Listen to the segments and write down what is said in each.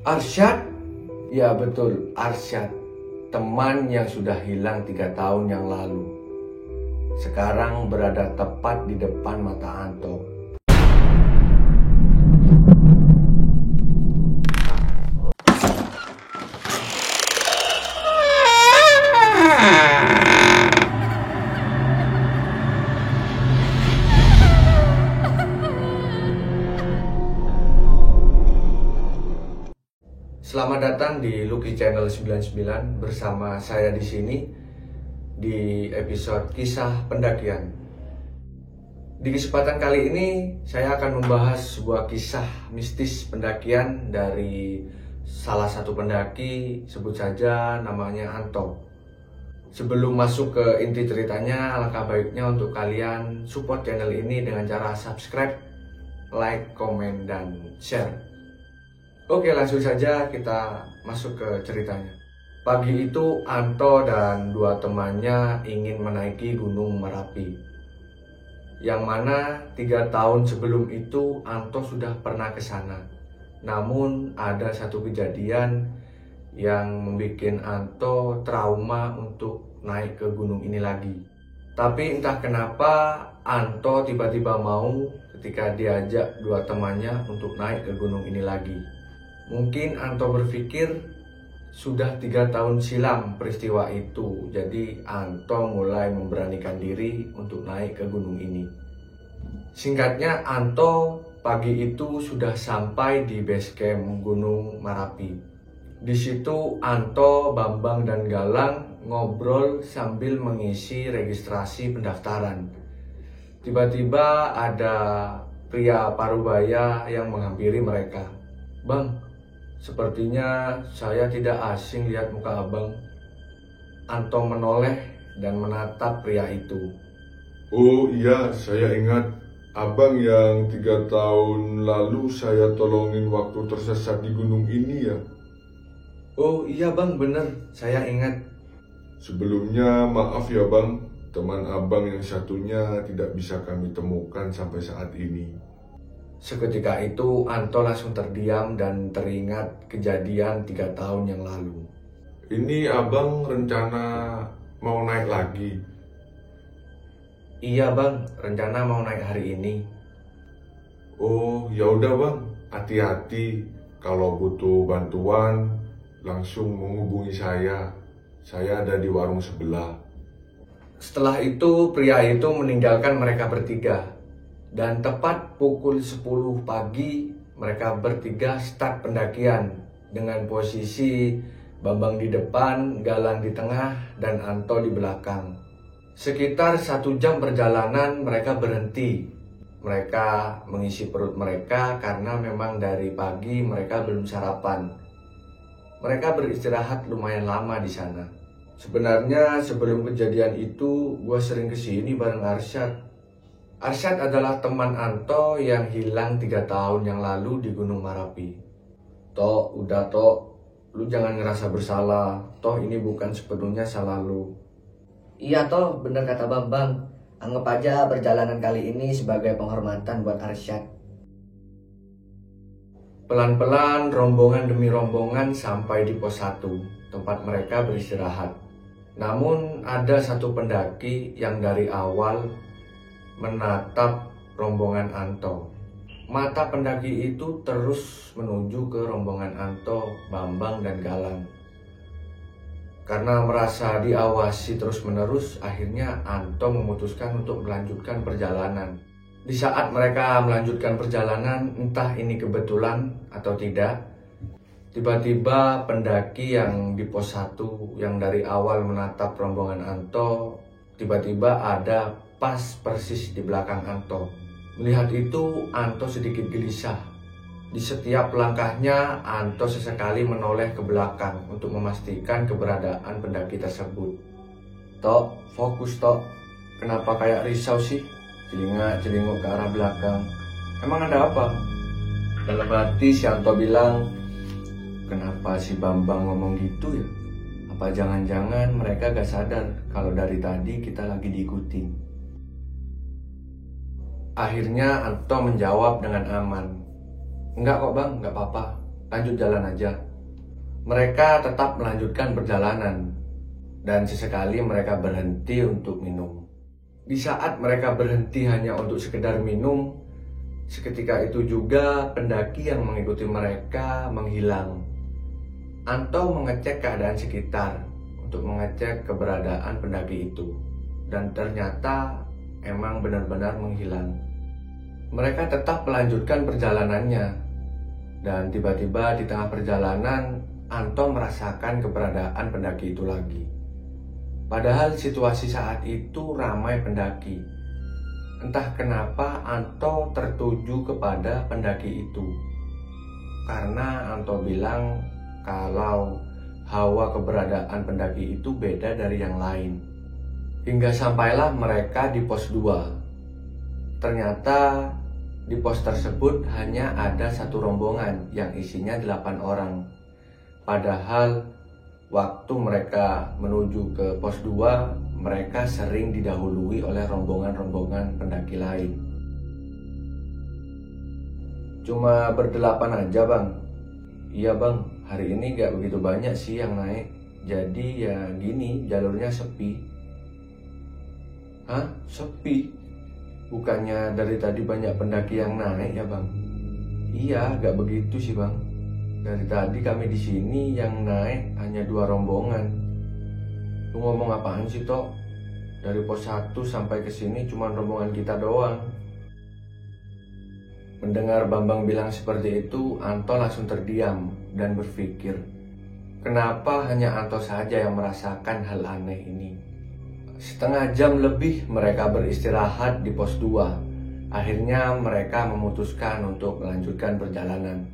Arsyad? Ya betul, Arsyad. Teman yang sudah hilang 3 tahun yang lalu. Sekarang berada tepat di depan mata Anto. Selamat datang di Lucky Channel 99 bersama saya di sini di episode kisah pendakian. Di kesempatan kali ini saya akan membahas sebuah kisah mistis pendakian dari salah satu pendaki, sebut saja namanya Anto. Sebelum masuk ke inti ceritanya, alangkah baiknya untuk kalian support channel ini dengan cara subscribe, like, komen, dan share. Oke, langsung saja kita masuk ke ceritanya. Pagi itu Anto dan 2 temannya ingin menaiki Gunung Merapi. Yang mana 3 tahun sebelum itu Anto sudah pernah ke sana. Namun ada satu kejadian yang membuat Anto trauma untuk naik ke gunung ini lagi. Tapi entah kenapa Anto tiba-tiba mau ketika diajak 2 temannya untuk naik ke gunung ini lagi. Mungkin Anto berpikir sudah 3 tahun silam peristiwa itu, jadi Anto mulai memberanikan diri untuk naik ke gunung ini. Singkatnya, Anto pagi itu sudah sampai di base camp Gunung Merapi. Di situ Anto, Bambang, dan Galang ngobrol sambil mengisi registrasi pendaftaran. Tiba-tiba ada pria parubaya yang menghampiri mereka. "Bang, sepertinya saya tidak asing lihat muka abang." Anto menoleh dan menatap pria itu. "Oh iya, saya ingat. Abang yang 3 tahun lalu saya tolongin waktu tersesat di gunung ini ya?" "Oh iya bang, bener. Saya ingat." "Sebelumnya maaf ya bang, teman abang yang satunya tidak bisa kami temukan sampai saat ini." Seketika itu Anto langsung terdiam dan teringat kejadian 3 tahun yang lalu. "Ini abang rencana mau naik lagi?" "Iya bang, rencana mau naik hari ini." "Oh ya udah bang, hati-hati. Kalau butuh bantuan langsung menghubungi saya. Saya ada di warung sebelah." Setelah itu pria itu meninggalkan mereka bertiga. Dan tepat pukul 10 pagi mereka bertiga start pendakian dengan posisi Bambang di depan, Galang di tengah, dan Anto di belakang. Sekitar 1 jam perjalanan mereka berhenti. Mereka mengisi perut mereka karena memang dari pagi mereka belum sarapan. Mereka beristirahat lumayan lama di sana. Sebenarnya sebelum kejadian itu gue sering kesini bareng Arsyad. Arsyad adalah teman Anto yang hilang 3 tahun yang lalu di Gunung Merapi. "Tok, udah Tok, lu jangan ngerasa bersalah. Toh ini bukan sepenuhnya salah lu." "Iya toh, bener kata Bambang. Anggap aja perjalanan kali ini sebagai penghormatan buat Arsyad." Pelan-pelan rombongan demi rombongan sampai di pos 1, tempat mereka beristirahat. Namun ada satu pendaki yang dari awal menatap rombongan Anto. Mata pendaki itu terus menuju ke rombongan Anto, Bambang, dan Galang. Karena merasa diawasi terus-menerus, akhirnya Anto memutuskan untuk melanjutkan perjalanan. Di saat mereka melanjutkan perjalanan, entah ini kebetulan atau tidak, tiba-tiba pendaki yang di pos 1 yang dari awal menatap rombongan Anto, tiba-tiba ada pas persis di belakang Anto. Melihat itu, Anto sedikit gelisah. Di setiap langkahnya, Anto sesekali menoleh ke belakang untuk memastikan keberadaan pendaki tersebut. "Tok, fokus Tok. Kenapa kayak risau sih? Celingak-celinguk ke arah belakang. Emang ada apa?" Dalam hati si Anto bilang, "Kenapa si Bambang ngomong gitu ya? Apa jangan-jangan mereka gak sadar kalau dari tadi kita lagi diikuti?" Akhirnya Anto menjawab dengan aman, "Enggak kok bang, enggak apa-apa. lanjut jalan aja. Mereka tetap melanjutkan perjalanan dan sesekali mereka berhenti untuk minum. Di saat mereka berhenti hanya untuk sekedar minum, seketika itu juga pendaki yang mengikuti mereka menghilang. Anto mengecek keadaan sekitar untuk mengecek keberadaan pendaki itu, dan ternyata emang benar-benar menghilang. Mereka tetap melanjutkan perjalanannya, dan tiba-tiba di tengah perjalanan Anto merasakan keberadaan pendaki itu lagi. Padahal situasi saat itu ramai pendaki. Entah kenapa Anto tertuju kepada pendaki itu, karena Anto bilang kalau hawa keberadaan pendaki itu beda dari yang lain. Hingga sampailah mereka di pos 2. Ternyata di pos tersebut hanya ada satu rombongan yang isinya 8 orang. Padahal waktu mereka menuju ke pos 2, mereka sering didahului oleh rombongan-rombongan pendaki lain. Cuma berdelapan aja bang. Iya bang, hari ini gak begitu banyak sih yang naik. Jadi ya gini, jalurnya sepi. Hah? Sepi? Bukannya dari tadi banyak pendaki yang naik ya bang? Iya, gak begitu sih bang. Dari tadi kami di sini yang naik hanya 2 rombongan. Lu ngomong apaan sih Tok? Dari pos 1 sampai ke sini cuma rombongan kita doang. Mendengar Bambang bilang seperti itu, Anto langsung terdiam dan berpikir, kenapa hanya Anto saja yang merasakan hal aneh ini? Setengah jam lebih mereka beristirahat di pos 2. Akhirnya mereka memutuskan untuk melanjutkan perjalanan.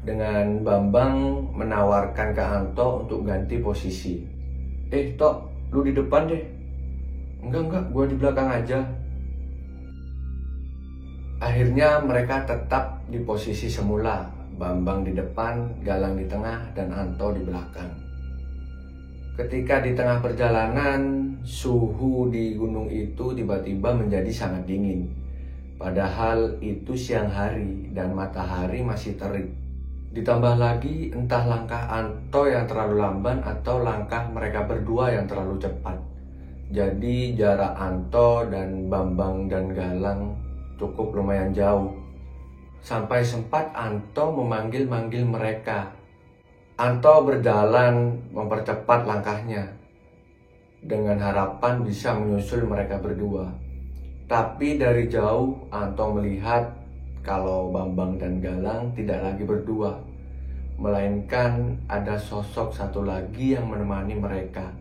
Dengan Bambang menawarkan ke Anto untuk ganti posisi. Tok, lu di depan deh. Enggak, gua di belakang aja. Akhirnya mereka tetap di posisi semula. Bambang di depan, Galang di tengah, dan Anto di belakang. Ketika di tengah perjalanan, suhu di gunung itu tiba-tiba menjadi sangat dingin. Padahal itu siang hari dan matahari masih terik. Ditambah lagi entah langkah Anto yang terlalu lamban atau langkah mereka berdua yang terlalu cepat. Jadi jarak Anto dan Bambang dan Galang cukup lumayan jauh. Sampai sempat Anto memanggil-manggil mereka. Anto berjalan mempercepat langkahnya dengan harapan bisa menyusul mereka berdua. Tapi dari jauh Anto melihat kalau Bambang dan Galang tidak lagi berdua, melainkan ada sosok satu lagi yang menemani mereka.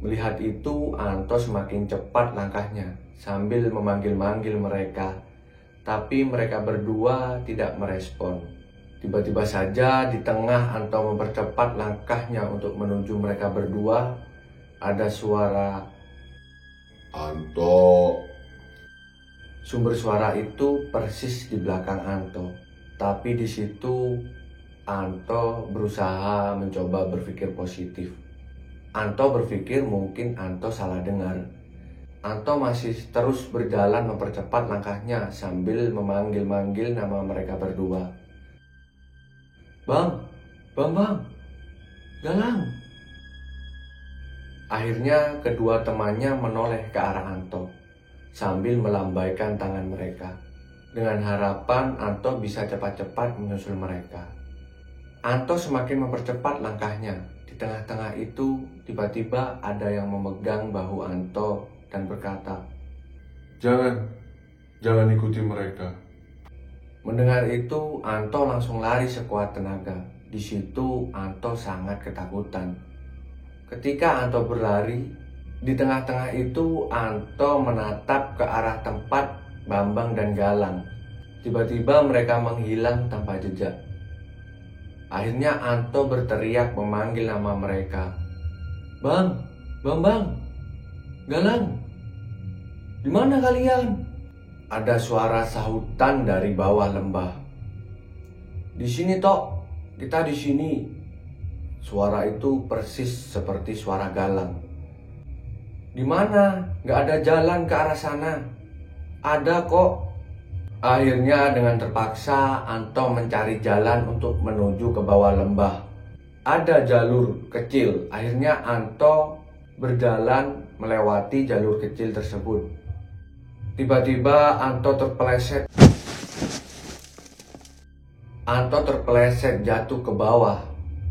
Melihat itu, Anto semakin cepat langkahnya sambil memanggil-manggil mereka. Tapi mereka berdua tidak merespon. Tiba-tiba saja di tengah Anto mempercepat langkahnya untuk menuju mereka berdua, ada suara Anto. Sumber suara itu persis di belakang Anto. Tapi di situ Anto berusaha mencoba berpikir positif. Anto berpikir mungkin Anto salah dengar. Anto masih terus berjalan mempercepat langkahnya sambil memanggil-manggil nama mereka berdua. Bang, Galang. Akhirnya kedua temannya menoleh ke arah Anto sambil melambaikan tangan mereka dengan harapan Anto bisa cepat-cepat menyusul mereka. Anto semakin mempercepat langkahnya. Di tengah-tengah itu tiba-tiba ada yang memegang bahu Anto dan berkata, Jangan ikuti mereka. Mendengar itu, Anto langsung lari sekuat tenaga. Di situ Anto sangat ketakutan. Ketika Anto berlari, di tengah-tengah itu Anto menatap ke arah tempat Bambang dan Galang. Tiba-tiba mereka menghilang tanpa jejak. Akhirnya Anto berteriak memanggil nama mereka. Bang, Bambang, Galang, di mana kalian? Ada suara sahutan dari bawah lembah. Di sini Tok, kita di sini. Suara itu persis seperti suara Galang. Di mana? Gak ada jalan ke arah sana. Ada kok. Akhirnya dengan terpaksa Anto mencari jalan untuk menuju ke bawah lembah. Ada jalur kecil, akhirnya Anto berjalan melewati jalur kecil tersebut. Tiba-tiba Anto terpeleset jatuh ke bawah.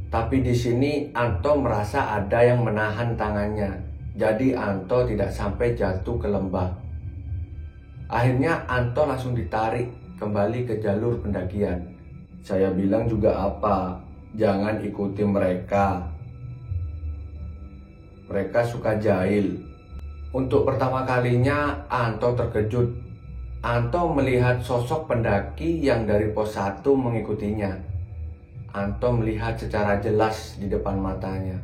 Tapi di sini Anto merasa ada yang menahan tangannya. Jadi Anto tidak sampai jatuh ke lembah. Akhirnya Anto langsung ditarik kembali ke jalur pendakian. Saya bilang juga apa? Jangan ikuti mereka. Mereka suka jahil. Untuk pertama kalinya Anto terkejut. Anto melihat sosok pendaki yang dari pos 1 mengikutinya. Anto melihat secara jelas di depan matanya.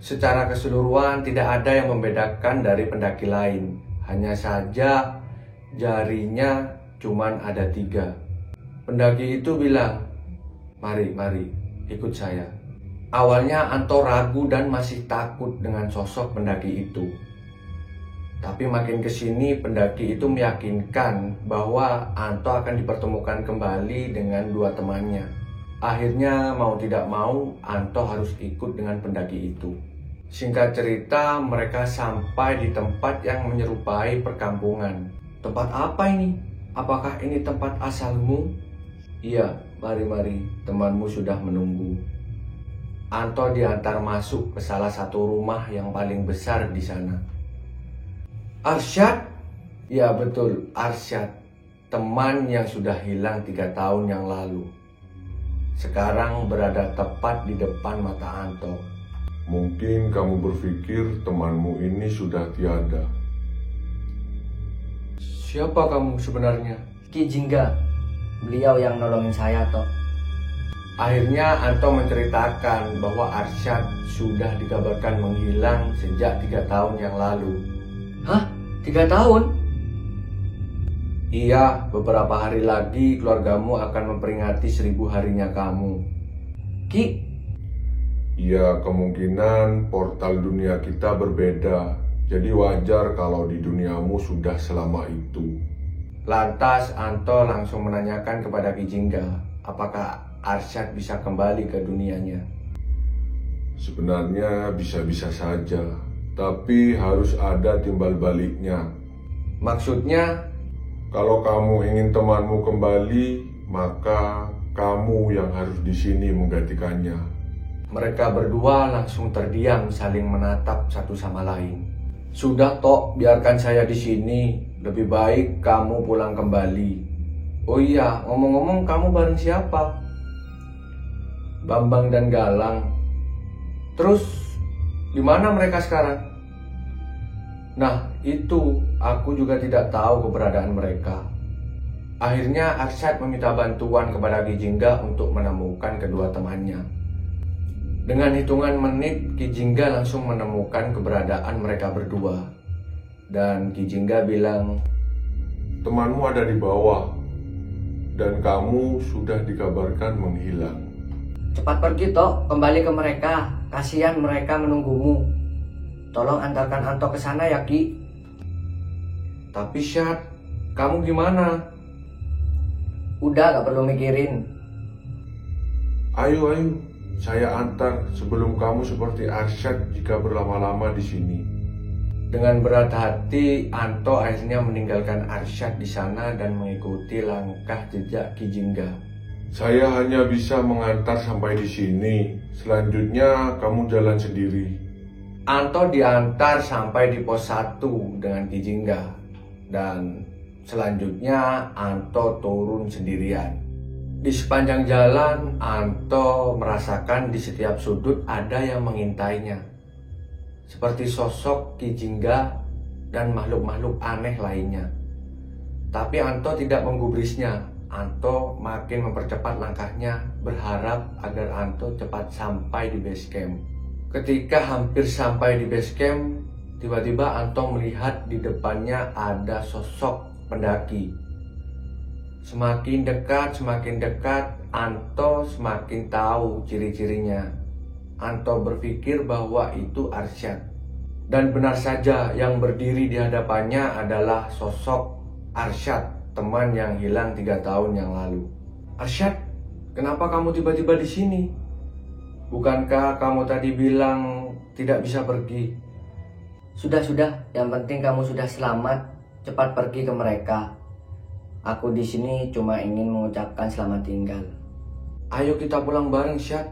Secara keseluruhan tidak ada yang membedakan dari pendaki lain. Hanya saja jarinya cuman ada 3. Pendaki itu bilang, mari ikut saya. Awalnya Anto ragu dan masih takut dengan sosok pendaki itu. Tapi makin kesini pendaki itu meyakinkan bahwa Anto akan dipertemukan kembali dengan 2 temannya. Akhirnya mau tidak mau Anto harus ikut dengan pendaki itu. Singkat cerita mereka sampai di tempat yang menyerupai perkampungan. Tempat apa ini? Apakah ini tempat asalmu? Iya, mari, temanmu sudah menunggu. Anto diantar masuk ke salah satu rumah yang paling besar di sana. Arsyad? Ya betul, Arsyad. Teman yang sudah hilang 3 tahun yang lalu. Sekarang berada tepat di depan mata Anto. Mungkin kamu berpikir temanmu ini sudah tiada. Siapa kamu sebenarnya? Ki Jingga, beliau yang nolongin saya toh. Akhirnya Anto menceritakan bahwa Arsyad sudah dikabarkan menghilang sejak 3 tahun yang lalu. Hah? 3 tahun? Iya, beberapa hari lagi keluargamu akan memperingati 1000 harinya kamu. Ki, Ya, kemungkinan portal dunia kita berbeda. Jadi wajar kalau di duniamu sudah selama itu. Lantas Anto langsung menanyakan kepada Ki Jingga, apakah Arsyad bisa kembali ke dunianya? Sebenarnya bisa-bisa saja, tapi harus ada timbal baliknya. Maksudnya? Kalau kamu ingin temanmu kembali, maka kamu yang harus di sini menggantikannya. Mereka berdua langsung terdiam saling menatap satu sama lain. Sudah Tok, biarkan saya di sini. Lebih baik kamu pulang kembali. Oh iya, ngomong-ngomong kamu bareng siapa? Bambang dan Galang. Terus di mana mereka sekarang? Nah, itu aku juga tidak tahu keberadaan mereka. Akhirnya Arsyad meminta bantuan kepada Ki Jingga untuk menemukan kedua temannya. Dengan hitungan menit, Ki Jingga langsung menemukan keberadaan mereka berdua. Dan Ki Jingga bilang, Temanmu ada di bawah, dan kamu sudah dikabarkan menghilang. cepat pergi toh, kembali ke mereka. Kasihan mereka menunggumu. Tolong antarkan Anto ke sana ya Ki. tapi Syad, kamu gimana? Udah gak perlu mikirin. Ayo, saya antar sebelum kamu seperti Arsyad jika berlama-lama di sini. Dengan berat hati, Anto akhirnya meninggalkan Arsyad di sana dan mengikuti langkah jejak Ki Jingga. Saya hanya bisa mengantar sampai di sini. Selanjutnya kamu jalan sendiri. Anto diantar sampai di pos 1 dengan Ki Jingga. Dan selanjutnya Anto turun sendirian. Di sepanjang jalan, Anto merasakan di setiap sudut ada yang mengintainya. Seperti sosok Ki Jingga dan makhluk-makhluk aneh lainnya. Tapi Anto tidak menggubrisnya. Anto makin mempercepat langkahnya, berharap agar Anto cepat sampai di base camp. Ketika hampir sampai di base camp, tiba-tiba Anto melihat di depannya ada sosok pendaki. Semakin dekat, Anto semakin tahu ciri-cirinya. Anto berpikir bahwa itu Arsyad. Dan benar saja, yang berdiri di hadapannya adalah sosok Arsyad, teman yang hilang 3 tahun yang lalu. Arsyad, kenapa kamu tiba-tiba di sini? Bukankah kamu tadi bilang tidak bisa pergi? Sudah, yang penting kamu sudah selamat, cepat pergi ke mereka. Aku di sini cuma ingin mengucapkan selamat tinggal. Ayo kita pulang bareng, Syad.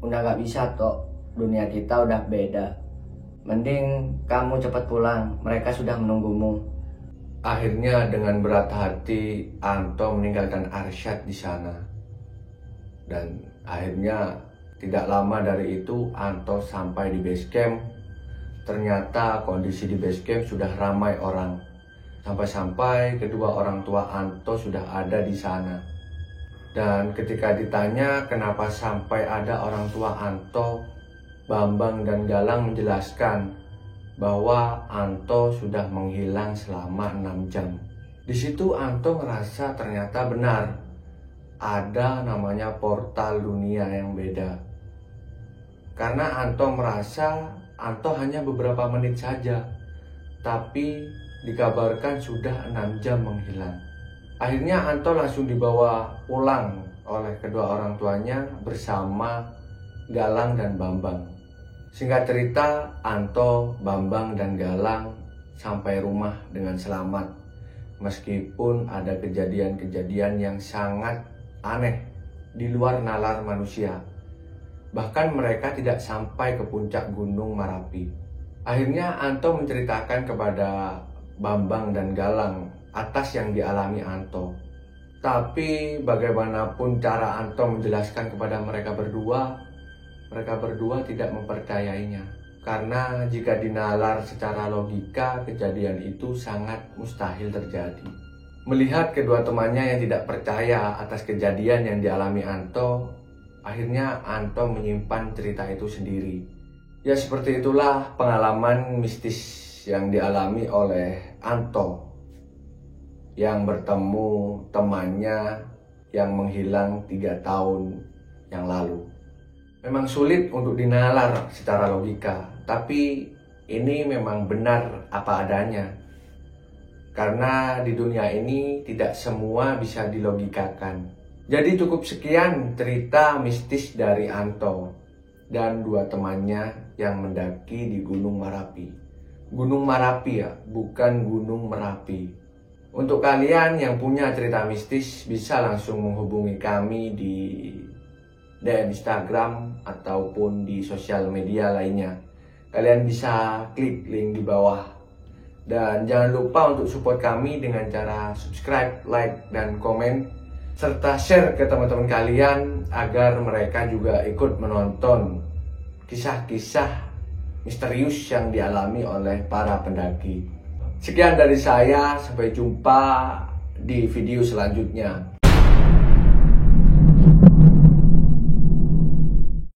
Udah gak bisa toh, dunia kita udah beda. Mending kamu cepat pulang, mereka sudah menunggumu. Akhirnya dengan berat hati Anto meninggalkan Arsyad di sana. Dan akhirnya tidak lama dari itu Anto sampai di base camp. Ternyata kondisi di base camp sudah ramai orang. Sampai-sampai kedua orang tua Anto sudah ada di sana. Dan ketika ditanya kenapa sampai ada orang tua Anto, Bambang dan Galang menjelaskan bahwa Anto sudah menghilang selama 6 jam. Di situ Anto merasa ternyata benar ada namanya portal dunia yang beda. Karena Anto merasa Anto hanya beberapa menit saja, tapi dikabarkan sudah 6 jam menghilang. Akhirnya Anto langsung dibawa pulang oleh kedua orang tuanya bersama Galang dan Bambang. Singkat cerita, Anto, Bambang, dan Galang sampai rumah dengan selamat. Meskipun ada kejadian-kejadian yang sangat aneh di luar nalar manusia. Bahkan mereka tidak sampai ke puncak Gunung Merapi. Akhirnya Anto menceritakan kepada Bambang dan Galang atas yang dialami Anto. Tapi bagaimanapun cara Anto menjelaskan kepada mereka berdua tidak mempercayainya. Karena jika dinalar secara logika, kejadian itu sangat mustahil terjadi. Melihat kedua temannya yang tidak percaya atas kejadian yang dialami Anto, akhirnya Anto menyimpan cerita itu sendiri. Ya seperti itulah pengalaman mistis yang dialami oleh Anto yang bertemu temannya yang menghilang 3 tahun yang lalu. Memang sulit untuk dinalar secara logika, tapi ini memang benar apa adanya. Karena di dunia ini tidak semua bisa dilogikakan. Jadi cukup sekian cerita mistis dari Anto dan 2 temannya yang mendaki di Gunung Merapi. Gunung Merapi ya, bukan Gunung Merapi. Untuk kalian yang punya cerita mistis bisa langsung menghubungi kami di DM Instagram ataupun di sosial media lainnya. Kalian bisa klik link di bawah. Dan jangan lupa untuk support kami dengan cara subscribe, like, dan komen. Serta share ke teman-teman kalian agar mereka juga ikut menonton kisah-kisah misterius yang dialami oleh para pendaki. Sekian dari saya, sampai jumpa di video selanjutnya.